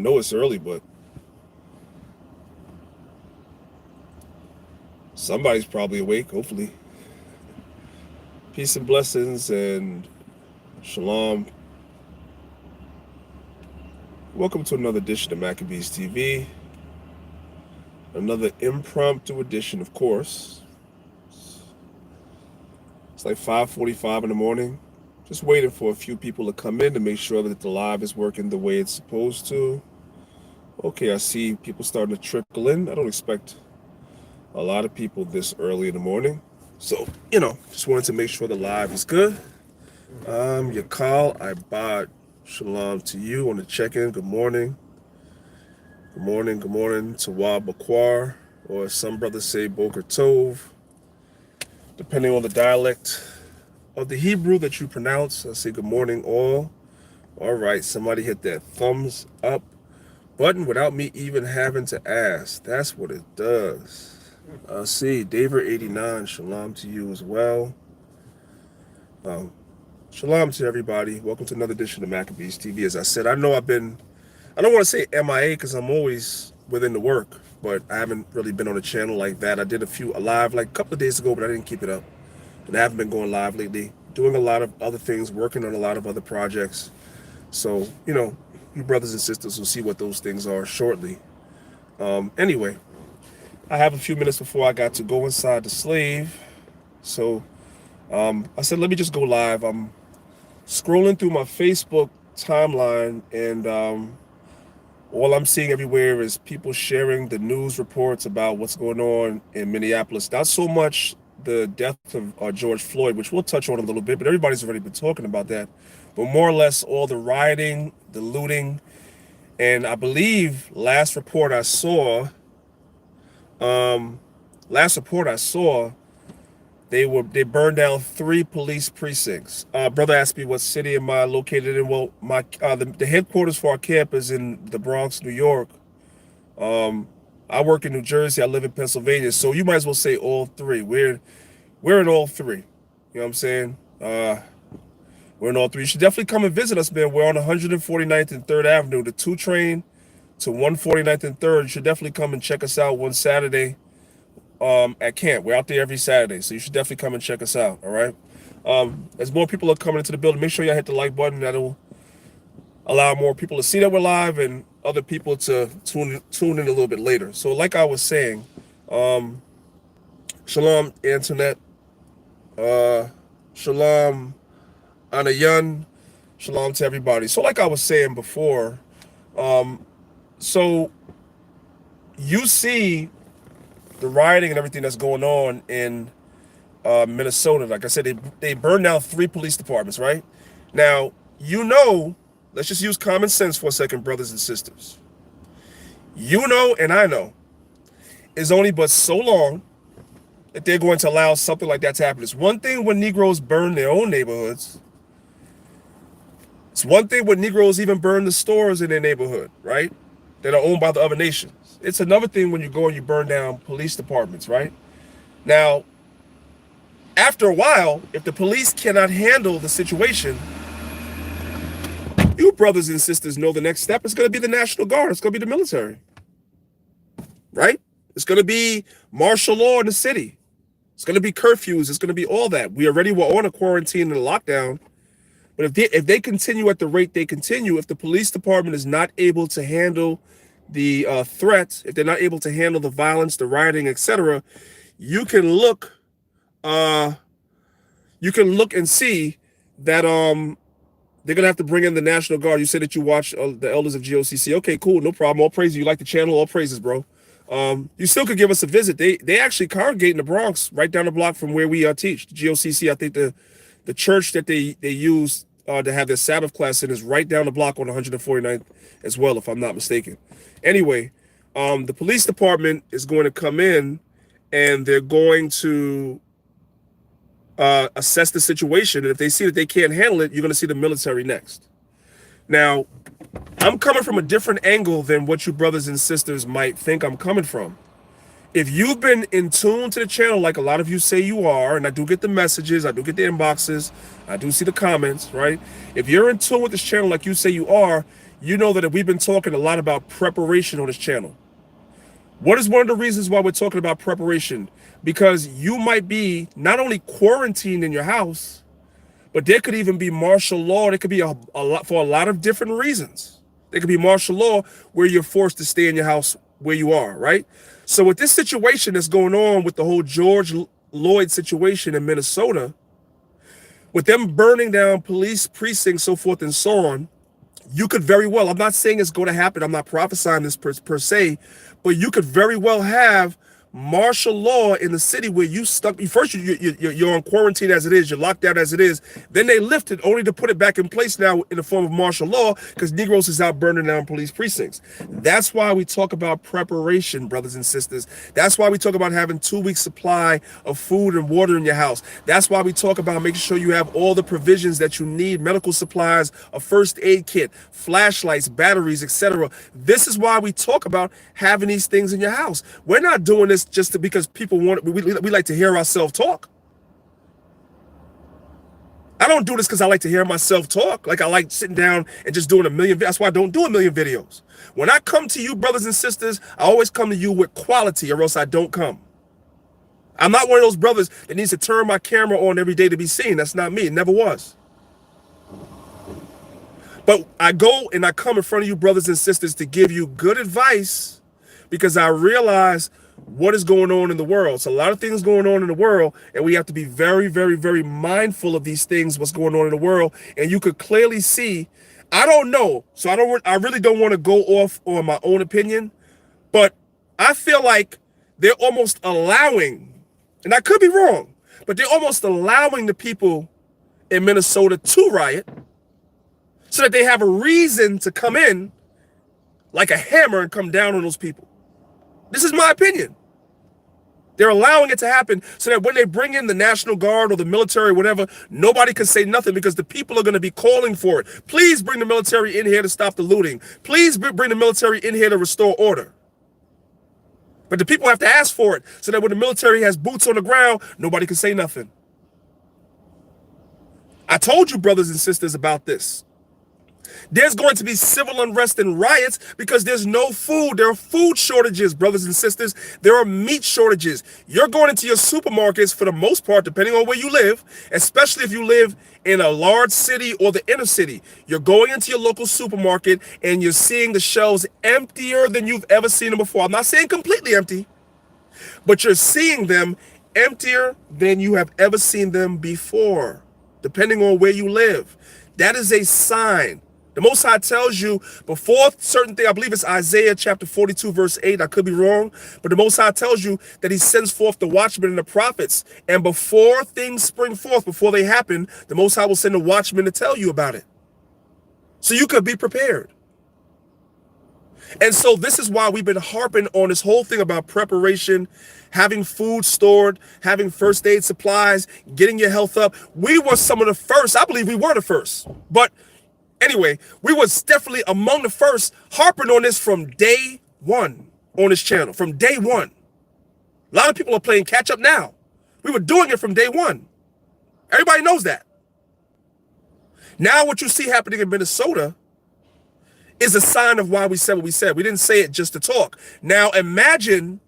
know it's early, but somebody's probably awake, hopefully. Peace and blessings and shalom. Welcome to another edition of Maccabeestv. Another impromptu edition, of course. It's like 5:45 in the morning. Just waiting for a few people to come in to make sure that the live is working the way it's supposed to. Okay, I see people starting to trickle in. I don't expect a lot of people this early in the morning. So, just wanted to make sure the live is good. Yakal, Ibad, shalom to you on the check-in. Good morning. Good morning, good morning. Tawab Bakwar, or as some brothers say, Boker Tov. Depending on the dialect of the Hebrew that you pronounce, I say good morning all. All right, somebody hit that thumbs up button without me even having to ask. That's what it does. I see, David89, shalom to you as well. Shalom to everybody. Welcome to another edition of Maccabeestv. As I said, I don't want to say MIA because I'm always within the work, but I haven't really been on a channel like that. I did a live like a couple of days ago, but I didn't keep it up. And I haven't been going live lately, doing a lot of other things, working on a lot of other projects. So, you brothers and sisters will see what those things are shortly. Anyway, I have a few minutes before I got to go inside the slave. So I said, let me just go live. I'm scrolling through my Facebook timeline, and all I'm seeing everywhere is people sharing the news reports about what's going on in Minneapolis. Not so much the death of George Floyd, which we'll touch on a little bit, but everybody's already been talking about that. But more or less all the rioting, the looting, and I believe last report I saw, they burned down 3 police precincts. Brother asked me what city am I located in. Well, the headquarters for our camp is in the Bronx, New York. I work in New Jersey. I live in Pennsylvania. So you might as well say all 3. We're in all 3. You know what I'm saying? We're in all 3. You should definitely come and visit us, man. We're on 149th and 3rd Avenue, the 2 train to 149th and 3rd. You should definitely come and check us out one Saturday. At camp. We're out there every Saturday, so you should definitely come and check us out, all right? As more people are coming into the building, make sure y'all hit the like button. That'll allow more people to see that we're live and other people to tune in a little bit later. So like I was saying, shalom, Antoinette, shalom, Anayan, shalom to everybody. So like I was saying before, so you see the rioting and everything that's going on in Minnesota. Like I said, they burned down 3 police departments, right? Now, let's just use common sense for a second, brothers and sisters. And I know, it's only but so long that they're going to allow something like that to happen. It's one thing when Negroes burn their own neighborhoods. It's one thing when Negroes even burn the stores in their neighborhood, right? That are owned by the other nations. It's another thing when you go and you burn down police departments, right? Now, after a while, if the police cannot handle the situation, you brothers and sisters know the next step is going to be the National Guard. It's going to be the military, right? It's going to be martial law in the city. It's going to be curfews. It's going to be all that. We already were on a quarantine and a lockdown. But if they continue at the rate they continue, if the police department is not able to handle the threat, if they're not able to handle the violence, the rioting, etc., you can look and see that they're gonna have to bring in the National Guard. You said that you watch the elders of GOCC. Okay, cool, no problem. All praises. You like the channel? All praises, bro. You still could give us a visit. They actually congregate in the Bronx, right down the block from where we teach. The GOCC, I think the church that they use to have their Sabbath class in is right down the block on 149th as well, if I'm not mistaken. Anyway, the police department is going to come in and they're going to assess the situation. And if they see that they can't handle it, you're going to see the military next. Now, I'm coming from a different angle than what you brothers and sisters might think I'm coming from. If you've been in tune to the channel like a lot of you say you are, and I do get the messages, I do get the inboxes, I do see the comments, right? If you're in tune with this channel like you say you are, you know that we've been talking a lot about preparation on this channel. What is one of the reasons why we're talking about preparation? Because you might be not only quarantined in your house, but there could even be martial law. There could be a lot for a lot of different reasons. There could be martial law where you're forced to stay in your house where you are, right? So with this situation that's going on with the whole George Floyd situation in Minnesota, with them burning down police precincts, so forth and so on, you could very well, I'm not saying it's going to happen, I'm not prophesying this per se, but you could very well have martial law in the city where you stuck. First, you're on quarantine as it is, you're locked down as it is. Then they lifted only to put it back in place now in the form of martial law because Negroes is out burning down police precincts. That's why we talk about preparation, brothers and sisters. That's why we talk about having 2 weeks supply of food and water in your house. That's why we talk about making sure you have all the provisions that you need, medical supplies, a first aid kit, flashlights, batteries, etc. This is why we talk about having these things in your house. We're not doing this just because people want we like to hear ourselves talk. I don't do this because I like to hear myself talk. Like I like sitting down and just doing a million. That's why I don't do a million videos. When I come to you, brothers and sisters, I always come to you with quality, or else I don't come. I'm not one of those brothers that needs to turn my camera on every day to be seen. That's not me. It never was. But I go and I come in front of you, brothers and sisters, to give you good advice because I realize what is going on in the world. So a lot of things going on in the world, and we have to be very, very, very mindful of these things, what's going on in the world. And you could clearly see, I don't know, so I really don't want to go off on my own opinion, but I feel like they're almost allowing, and I could be wrong, but they're almost allowing the people in Minnesota to riot so that they have a reason to come in like a hammer and come down on those people. This is my opinion. They're allowing it to happen so that when they bring in the National Guard or the military or whatever, nobody can say nothing because the people are going to be calling for it. Please bring the military in here to stop the looting. Please bring the military in here to restore order. But the people have to ask for it so that when the military has boots on the ground, nobody can say nothing. I told you, brothers and sisters, about this. There's going to be civil unrest and riots because there's no food. There are food shortages, brothers and sisters. There are meat shortages. You're going into your supermarkets for the most part, depending on where you live, especially if you live in a large city or the inner city. You're going into your local supermarket and you're seeing the shelves emptier than you've ever seen them before. I'm not saying completely empty, but you're seeing them emptier than you have ever seen them before, depending on where you live. That is a sign. The Most High tells you before certain thing, I believe it's Isaiah chapter 42, verse 8. I could be wrong, but the Most High tells you that he sends forth the watchmen and the prophets. And before things spring forth, before they happen, the Most High will send the watchmen to tell you about it. So you could be prepared. And so this is why we've been harping on this whole thing about preparation, having food stored, having first aid supplies, getting your health up. We were some of the first. I believe we were the first. But anyway, we was definitely among the first harping on this from day one on this channel, from day one. A lot of people are playing catch up now. We were doing it from day one. Everybody knows that. Now what you see happening in Minnesota is a sign of why we said what we said. We didn't say it just to talk. Now imagine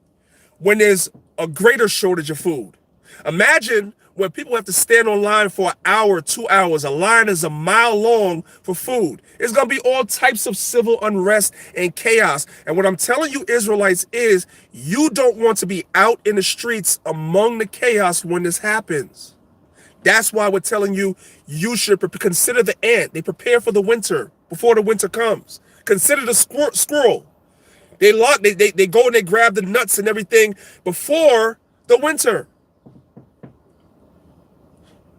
when there's a greater shortage of food. Imagine when people have to stand online for an hour, 2 hours. A line is a mile long for food. It's going to be all types of civil unrest and chaos. And what I'm telling you, Israelites, is you don't want to be out in the streets among the chaos when this happens. That's why we're telling you, you should consider the ant. They prepare for the winter before the winter comes. Consider the squirrel. They go and they grab the nuts and everything before the winter.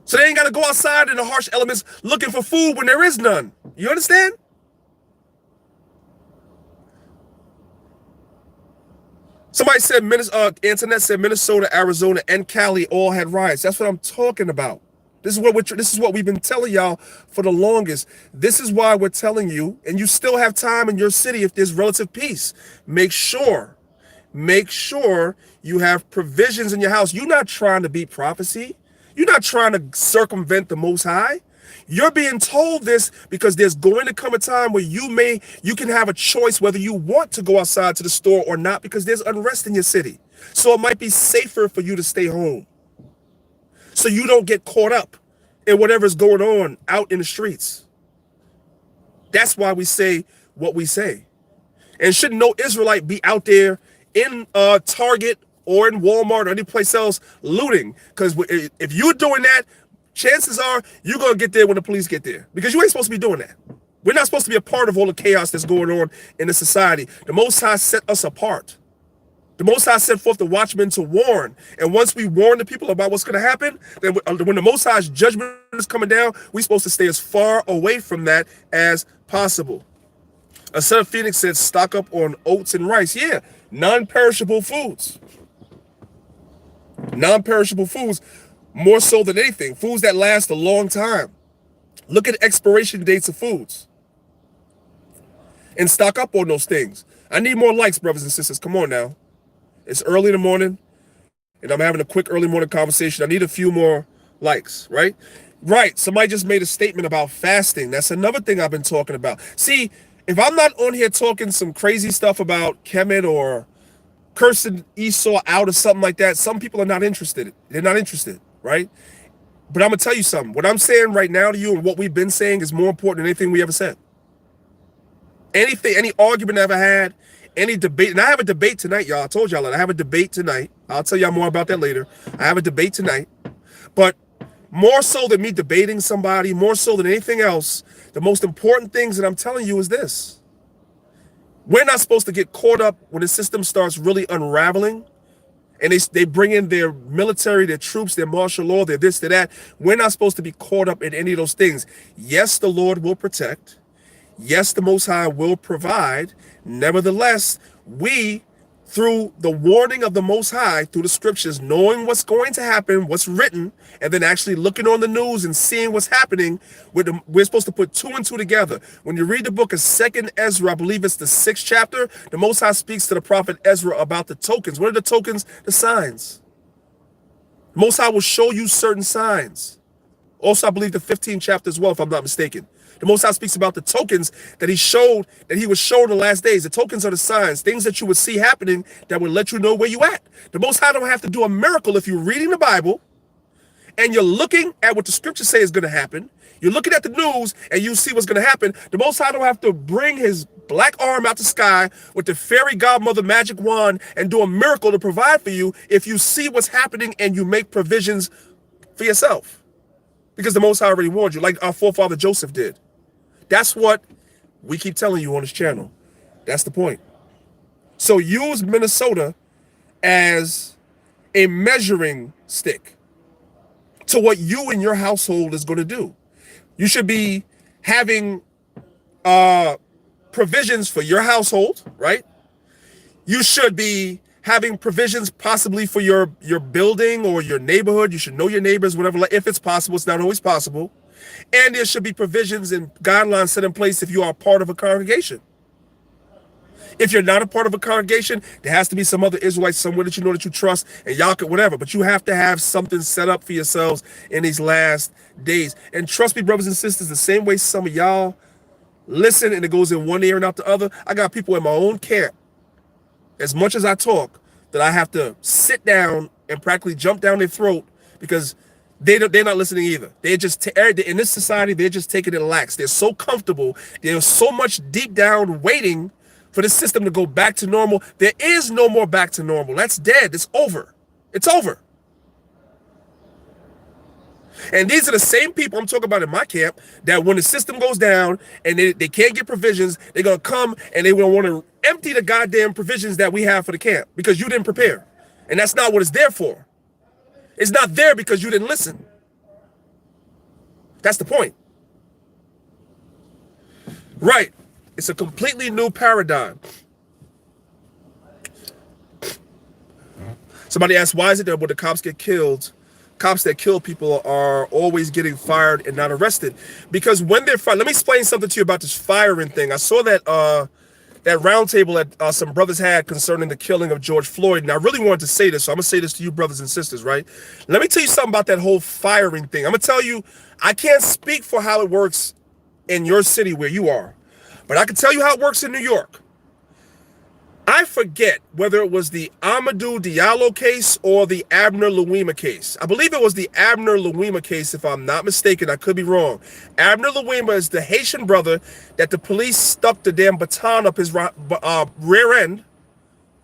So they ain't got to go outside in the harsh elements looking for food when there is none. You understand? Somebody said, Antoinette said Minnesota, Arizona, and Cali all had riots. That's what I'm talking about. This is what we've been telling y'all for the longest. This is why we're telling you, and you still have time in your city if there's relative peace. Make sure you have provisions in your house. You're not trying to beat prophecy. You're not trying to circumvent the Most High. You're being told this because there's going to come a time where you can have a choice whether you want to go outside to the store or not, because there's unrest in your city. So it might be safer for you to stay home, so you don't get caught up in whatever's going on out in the streets. That's why we say what we say. And should no Israelite be out there in Target or in Walmart or any place else looting? Because if you're doing that, chances are you're going to get there when the police get there, because you ain't supposed to be doing that. We're not supposed to be a part of all the chaos that's going on in the society. The Most High set us apart. The Most High sent forth the watchmen to warn. And once we warn the people about what's going to happen, then when the Most High's judgment is coming down, we're supposed to stay as far away from that as possible. A son of Phoenix said, stock up on oats and rice. Yeah, non-perishable foods. Non-perishable foods, more so than anything. Foods that last a long time. Look at expiration dates of foods and stock up on those things. I need more likes, brothers and sisters. Come on now. It's early in the morning, and I'm having a quick early morning conversation. I need a few more likes, right? Right. Somebody just made a statement about fasting. That's another thing I've been talking about. See, if I'm not on here talking some crazy stuff about Kemet or cursing Esau out or something like that, some people are not interested. They're not interested, right? But I'm going to tell you something. What I'm saying right now to you and what we've been saying is more important than anything we ever said. Anything, any argument I ever had, any debate, and I have a debate tonight, y'all. I told y'all that I have a debate tonight. I'll tell y'all more about that later. I have a debate tonight. But more so than me debating somebody, more so than anything else, the most important things that I'm telling you is this. We're not supposed to get caught up when the system starts really unraveling and they bring in their military, their troops, their martial law, their this, their that. We're not supposed to be caught up in any of those things. Yes, the Lord will protect. Yes, the Most High will provide. Nevertheless, we, through the warning of the Most High, through the scriptures, knowing what's going to happen, what's written, and then actually looking on the news and seeing what's happening, we're supposed to put two and two together. When you read the book of 2nd Ezra, I believe it's the 6th chapter, the Most High speaks to the prophet Ezra about the tokens. What are the tokens? The signs. The Most High will show you certain signs. Also, I believe the 15th chapter as well, if I'm not mistaken. The Most High speaks about the tokens that he was shown in the last days. The tokens are the signs, things that you would see happening that would let you know where you at. The Most High don't have to do a miracle if you're reading the Bible and you're looking at what the scriptures say is going to happen. You're looking at the news and you see what's going to happen. The Most High don't have to bring his black arm out the sky with the fairy godmother magic wand and do a miracle to provide for you if you see what's happening and you make provisions for yourself. Because the Most High already warned you, like our forefather Joseph did. That's what we keep telling you on this channel. That's the point. So use Minnesota as a measuring stick to what you and your household is going to do. You should be having provisions for your household, right? You should be having provisions possibly for your building or your neighborhood. You should know your neighbors, whatever, if it's possible. It's not always possible. And there should be provisions and guidelines set in place if you are part of a congregation. If you're not a part of a congregation, there has to be some other Israelites somewhere that you know that you trust, and y'all could whatever. But you have to have something set up for yourselves in these last days. And trust me, brothers and sisters, the same way some of y'all listen and it goes in one ear and out the other, I got people in my own camp, as much as I talk, that I have to sit down and practically jump down their throat because they're not listening either. They're just, in this society, they're just taking it lax. They're so comfortable. They're so much deep down waiting for the system to go back to normal. There is no more back to normal. That's dead. It's over. It's over. And these are the same people I'm talking about in my camp that when the system goes down and they can't get provisions, they're going to come and they will want to empty the goddamn provisions that we have for the camp because you didn't prepare. And that's not what it's there for. It's not there because you didn't listen. That's the point. Right. It's a completely new paradigm. Somebody asked, why is it that when the cops get killed, cops that kill people are always getting fired and not arrested? Because when they're fired, let me explain something to you about this firing thing. I saw that that roundtable that some brothers had concerning the killing of George Floyd. And I really wanted to say this, so I'm gonna say this to you, brothers and sisters, right? Let me tell you something about that whole firing thing. I'm gonna tell you, I can't speak for how it works in your city where you are, but I can tell you how it works in New York. I forget whether it was the Amadou Diallo case or the Abner Louima case. I believe it was the Abner Louima case, if I'm not mistaken. I could be wrong. Abner Louima is the Haitian brother that the police stuck the damn baton up his rear end,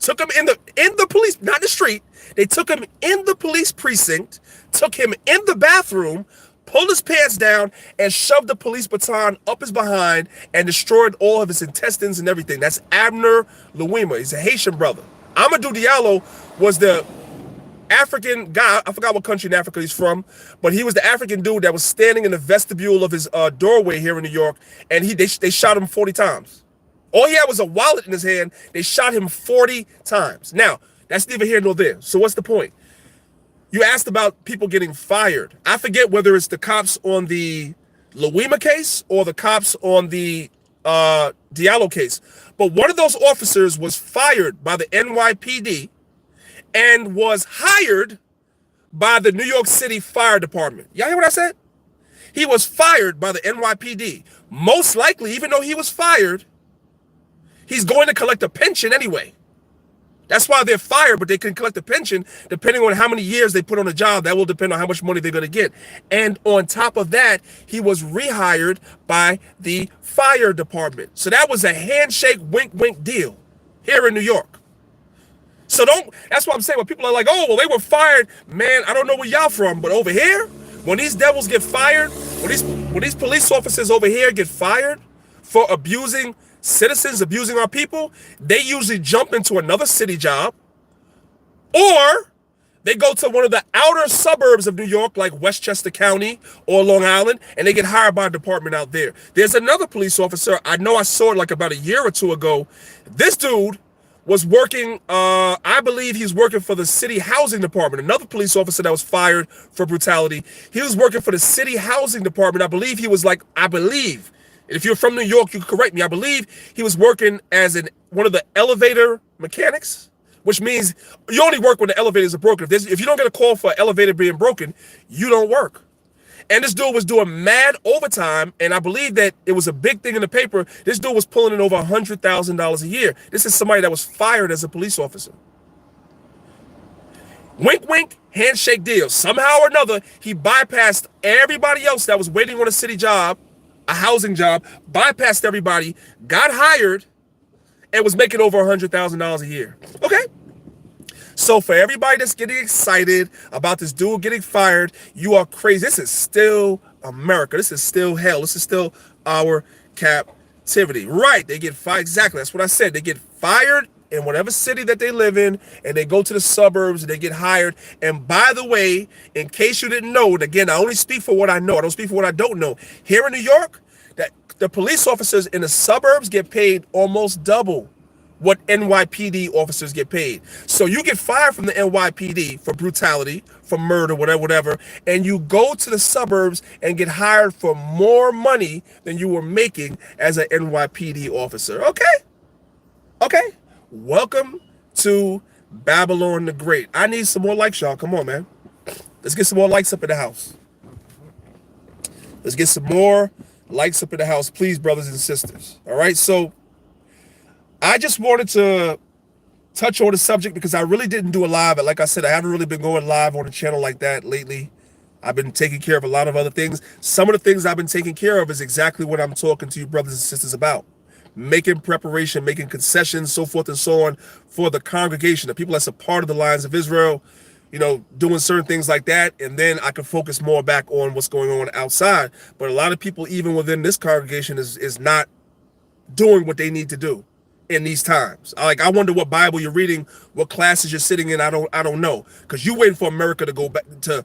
took him in the police, not in the street. They took him in the police precinct, took him in the bathroom, pulled his pants down, and shoved the police baton up his behind and destroyed all of his intestines and everything. That's Abner Louima. He's a Haitian brother. Amadou Diallo was the African guy. I forgot what country in Africa he's from, but he was the African dude that was standing in the vestibule of his doorway here in New York, and they shot him 40 times. All he had was a wallet in his hand. They shot him 40 times. Now, that's neither here nor there. So what's the point? You asked about people getting fired. I forget whether it's the cops on the Louima case or the cops on the Diallo case. But one of those officers was fired by the NYPD and was hired by the New York City Fire Department. Y'all hear what I said? He was fired by the NYPD. Most likely, even though he was fired, he's going to collect a pension anyway. That's why they're fired, but they can collect a pension depending on how many years they put on the job. That will depend on how much money they're going to get. And on top of that, he was rehired by the fire department. So that was a handshake, wink, wink deal here in New York. So that's what I'm saying. When people are like, oh, well, they were fired. Man, I don't know where y'all from, but over here, when these devils get fired, when these police officers over here get fired for abusing citizens, abusing our people, they usually jump into another city job, or they go to one of the outer suburbs of New York, like Westchester County or Long Island, and they get hired by a department out there. There's another police officer, I know I saw it like about a year or two ago. This dude was working, I believe he's working for the city housing department. Another police officer that was fired for brutality. He was working for the city housing department. I believe he was like, if you're from New York, you can correct me. I believe he was working as one of the elevator mechanics, which means you only work when the elevators are broken. If you don't get a call for an elevator being broken, you don't work. And this dude was doing mad overtime, and I believe that it was a big thing in the paper. This dude was pulling in over $100,000 a year. This is somebody that was fired as a police officer. Wink, wink, handshake deal. Somehow or another, he bypassed everybody else that was waiting on a city job, a housing job, bypassed everybody, got hired, and was making over $100,000 a year. Okay? So for everybody that's getting excited about this dude getting fired, you are crazy. This is still America. This is still hell. This is still our captivity. Right, they get fired. Exactly, that's what I said. They get fired in whatever city that they live in, and they go to the suburbs, and they get hired. And by the way, in case you didn't know, and again, I only speak for what I know. I don't speak for what I don't know. Here in New York, that the police officers in the suburbs get paid almost double what NYPD officers get paid. So you get fired from the NYPD for brutality, for murder, whatever, and you go to the suburbs and get hired for more money than you were making as an NYPD officer. Okay? Welcome to Babylon the Great. I need some more likes, y'all. Come on, man. Let's get some more likes up in the house. Let's get some more likes up in the house, please, brothers and sisters. All right, so I just wanted to touch on the subject because I really didn't do a live. Like I said, I haven't really been going live on a channel like that lately. I've been taking care of a lot of other things. Some of the things I've been taking care of is exactly what I'm talking to you brothers and sisters about. Making preparation, making concessions, so forth and so on for the congregation, the people that's a part of the Lions of Israel, doing certain things like that. And then I can focus more back on what's going on outside. But a lot of people, even within this congregation, is not doing what they need to do in these times. I wonder what Bible you're reading, what classes you're sitting in. I don't know, because you waiting for America to go back to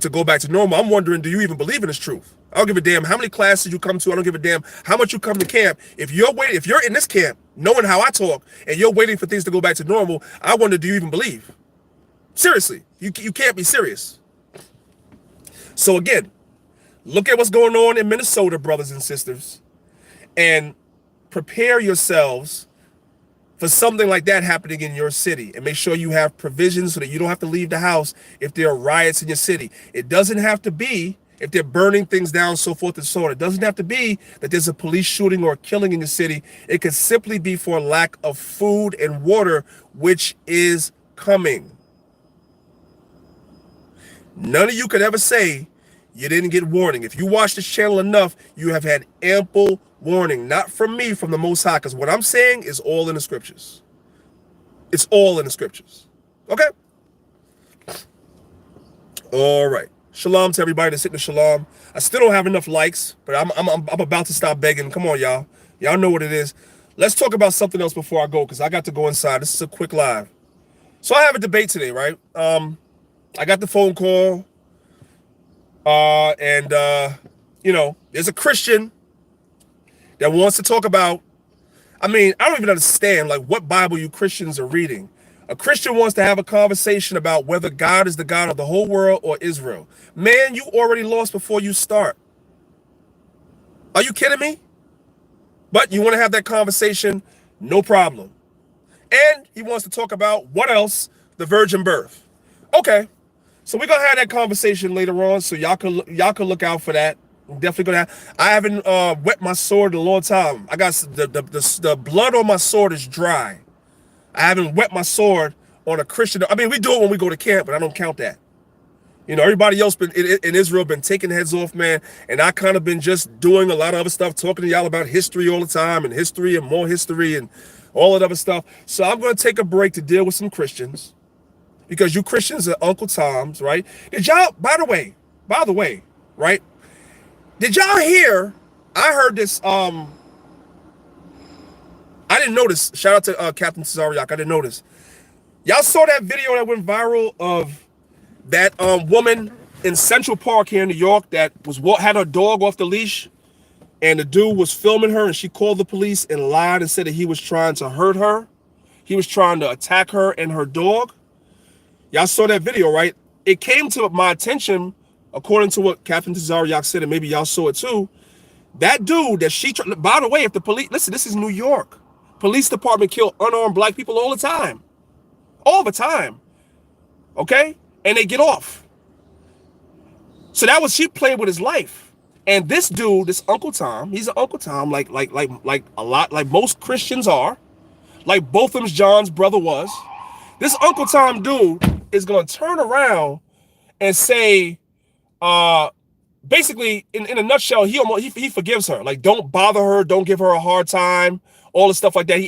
go back to normal. I'm wondering, do you even believe in this truth? I don't give a damn how many classes you come to. I don't give a damn how much you come to camp. If you're in this camp, knowing how I talk, and you're waiting for things to go back to normal, I wonder, do you even believe? Seriously, you can't be serious. So again, look at what's going on in Minnesota, brothers and sisters, and prepare yourselves for something like that happening in your city, and make sure you have provisions so that you don't have to leave the house if there are riots in your city. It doesn't have to be if they're burning things down, so forth and so on. It doesn't have to be that there's a police shooting or killing in the city. It could simply be for lack of food and water, which is coming. None of you could ever say you didn't get warning. If you watch this channel enough, you have had ample warning, not from me, from the Most High, because what I'm saying is all in the scriptures. It's all in the scriptures. Okay? All right. Shalom to everybody that's hitting the shalom. I still don't have enough likes, but I'm about to stop begging. Come on, y'all. Y'all know what it is. Let's talk about something else before I go, because I got to go inside. This is a quick live. So I have a debate today, right? I got the phone call, and there's a Christian that wants to talk about, I don't even understand, like, what Bible you Christians are reading. A Christian wants to have a conversation about whether God is the God of the whole world or Israel. Man, you already lost before you start. Are you kidding me? But you want to have that conversation, no problem. And he wants to talk about, what else? The virgin birth. Okay. So we're gonna have that conversation later on, so y'all can look out for that. I'm definitely gonna have. I haven't wet my sword in a long time. I got the blood on my sword is dry. I haven't wet my sword on a Christian. We do it when we go to camp, but I don't count that. Everybody else in Israel been taking heads off, man, and I kind of been just doing a lot of other stuff, talking to y'all about history all the time, and history and more history and all that other stuff. So I'm gonna take a break to deal with some Christians. Because you Christians are Uncle Toms, right? Did y'all, by the way, right? Did y'all hear, I heard this, I didn't notice, shout out to Captain Cesariak, I didn't notice. Y'all saw that video that went viral of that woman in Central Park here in New York that had her dog off the leash, and the dude was filming her, and she called the police and lied and said that he was trying to hurt her. He was trying to attack her and her dog. Y'all saw that video, right? It came to my attention, according to what Captain Tazariak said, and maybe y'all saw it too. That dude that by the way, if the police, listen, this is New York. Police department kill unarmed black people all the time. All the time. Okay? And they get off. So she played with his life. And this dude, this Uncle Tom, he's an Uncle Tom, like a lot, like most Christians are. Like Botham's John's brother was. This Uncle Tom dude is going to turn around and say, basically, in a nutshell, he forgives her. Like, don't bother her, don't give her a hard time, all the stuff like that.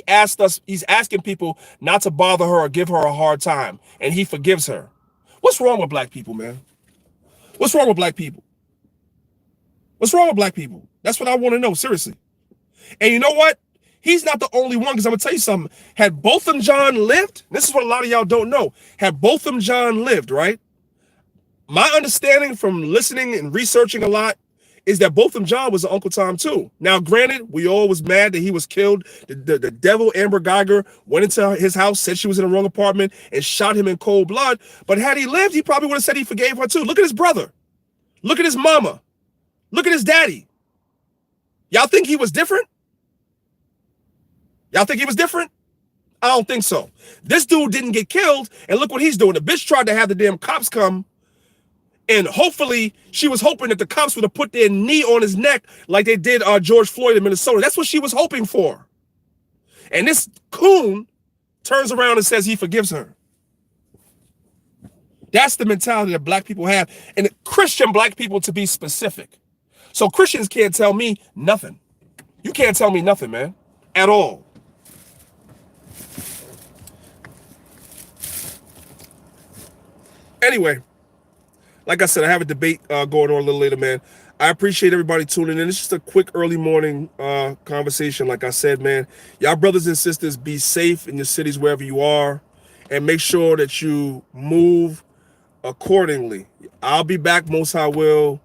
He's asking people not to bother her or give her a hard time, and he forgives her. What's wrong with black people, man? What's wrong with black people? What's wrong with black people? That's what I want to know, seriously. And you know what? He's not the only one, because I'm going to tell you something. Had Botham John lived, this is what a lot of y'all don't know. Had Botham John lived, right? My understanding from listening and researching a lot is that Botham John was an Uncle Tom too. Now, granted, we all was mad that he was killed. The devil, Amber Geiger, went into his house, said she was in the wrong apartment, and shot him in cold blood. But had he lived, he probably would have said he forgave her too. Look at his brother. Look at his mama. Look at his daddy. Y'all think he was different? Y'all think he was different? I don't think so. This dude didn't get killed, and look what he's doing. The bitch tried to have the damn cops come, and hopefully she was hoping that the cops would have put their knee on his neck like they did George Floyd in Minnesota. That's what she was hoping for. And this coon turns around and says he forgives her. That's the mentality that black people have, and Christian black people, to be specific. So Christians can't tell me nothing. You can't tell me nothing, man, at all. Anyway, like I said, I have a debate going on a little later, man. I appreciate everybody tuning in. It's just a quick early morning conversation. Like I said, man, y'all brothers and sisters, be safe in your cities wherever you are, and make sure that you move accordingly. I'll be back, most I will,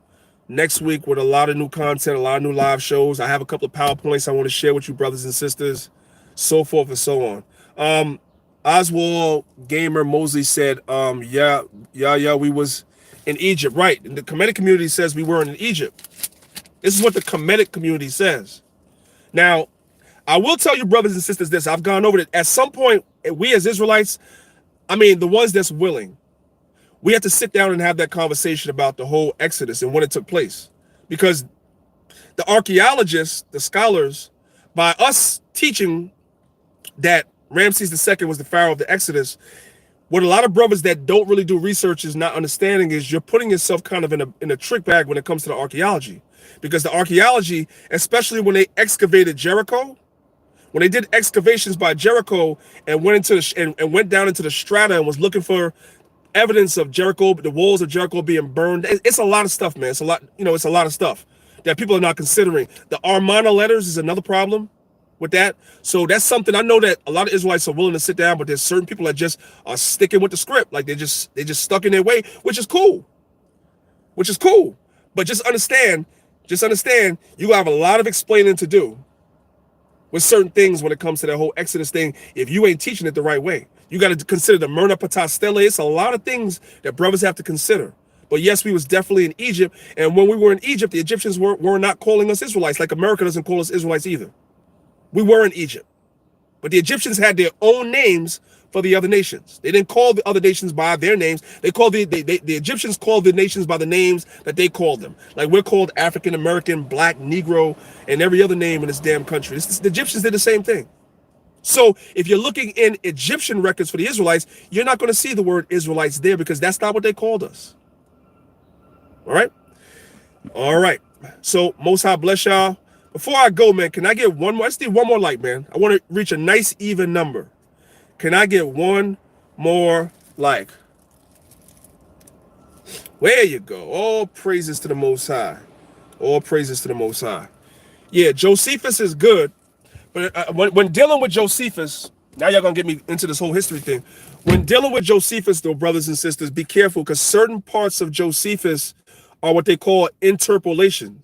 next week with a lot of new content, a lot of new live shows. I have a couple of PowerPoints I want to share with you, brothers and sisters, so forth and so on. Oswald Gamer Mosley said, yeah, we was in Egypt. Right. And the Kemetic community says we weren't in Egypt. This is what the Kemetic community says. Now, I will tell you, brothers and sisters, this. I've gone over it. At some point, we as Israelites, I mean, the ones that's willing, we have to sit down and have that conversation about the whole Exodus and when it took place. Because the archaeologists, the scholars, by us teaching that Ramses II was the pharaoh of the Exodus, what a lot of brothers that don't really do research is not understanding is you're putting yourself kind of in a trick bag when it comes to the archaeology. Because the archaeology, especially when they excavated Jericho, when they did excavations by Jericho and went into and went down into the strata and was looking for evidence of Jericho, the walls of Jericho being burned. It's a lot of stuff, man. It's a lot, it's a lot of stuff that people are not considering. The Amarna letters is another problem with that. So that's something I know that a lot of Israelites are willing to sit down, but there's certain people that just are sticking with the script. Like they just stuck in their way, which is cool. But just understand, you have a lot of explaining to do with certain things when it comes to that whole Exodus thing if you ain't teaching it the right way. You got to consider the Myrna Patastele. It's a lot of things that brothers have to consider. But yes, we was definitely in Egypt. And when we were in Egypt, the Egyptians were not calling us Israelites, like America doesn't call us Israelites either. We were in Egypt. But the Egyptians had their own names for the other nations. They didn't call the other nations by their names. They called the Egyptians called the nations by the names that they called them. Like we're called African American, Black, Negro, and every other name in this damn country. The Egyptians did the same thing. So if you're looking in Egyptian records for the Israelites, you're not going to see the word Israelites there because that's not what they called us. All right? All right. So Most High bless y'all. Before I go, man, can I get one more? Let's do one more like, man. I want to reach a nice even number. Can I get one more like? There you go. All praises to the Most High. All praises to the Most High. Yeah, Josephus is good. But when dealing with Josephus, now y'all going to get me into this whole history thing. When dealing with Josephus, though, brothers and sisters, be careful because certain parts of Josephus are what they call interpolations.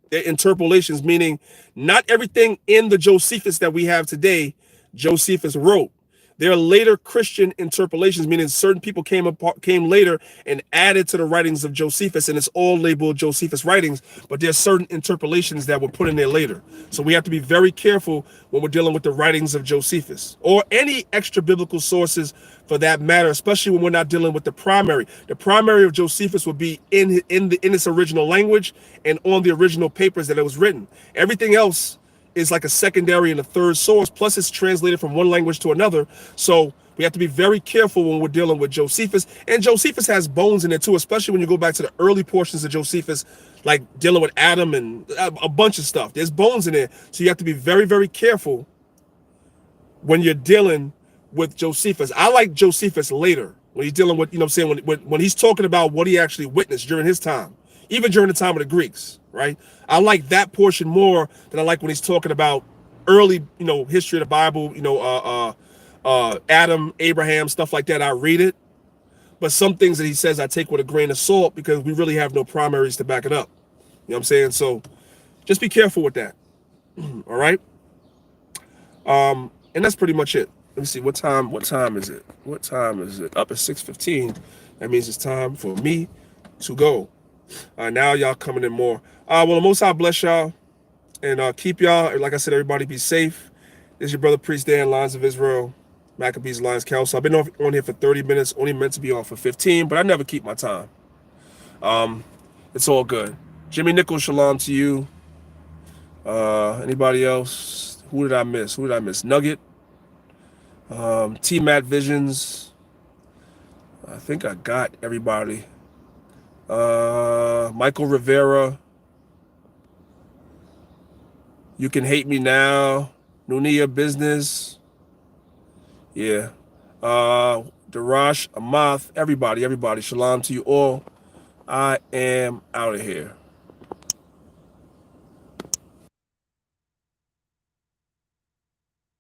They're interpolations, meaning not everything in the Josephus that we have today, Josephus wrote. There are later Christian interpolations, meaning certain people came later and added to the writings of Josephus, and it's all labeled Josephus writings, but there's certain interpolations that were put in there later. So we have to be very careful when we're dealing with the writings of Josephus or any extra biblical sources for that matter, especially when we're not dealing with the primary. The primary of Josephus would be in its original language and on the original papers that it was written. Everything else is like a secondary and a third source, plus it's translated from one language to another. So we have to be very careful when we're dealing with Josephus. And Josephus has bones in it too, especially when you go back to the early portions of Josephus, like dealing with Adam and a bunch of stuff. There's bones in there. So you have to be very, very careful when you're dealing with Josephus. I like Josephus later when he's dealing with, when he's talking about what he actually witnessed during his time, even during the time of the Greeks, right? I like that portion more than I like when he's talking about early, history of the Bible, Adam, Abraham, stuff like that. I read it. But some things that he says I take with a grain of salt because we really have no primaries to back it up. You know what I'm saying? So just be careful with that. All right? And that's pretty much it. Let me see. What time is it? What time is it? Up at 6:15. That means it's time for me to go. Now y'all coming in more. Well, the Most High bless y'all and keep y'all. Like I said, everybody be safe. This is your brother Priest Dan, Lions of Israel, Maccabees Lions Council. I've been on here for 30 minutes. Only meant to be on for 15, but I never keep my time. It's all good. Jimmy Nichols, shalom to you. Anybody else? Who did I miss? Nugget. T-Mat Visions. I think I got everybody. Michael Rivera. You Can Hate Me Now. Nunia Business. Yeah. Darash Amath. Everybody. Shalom to you all. I am out of here.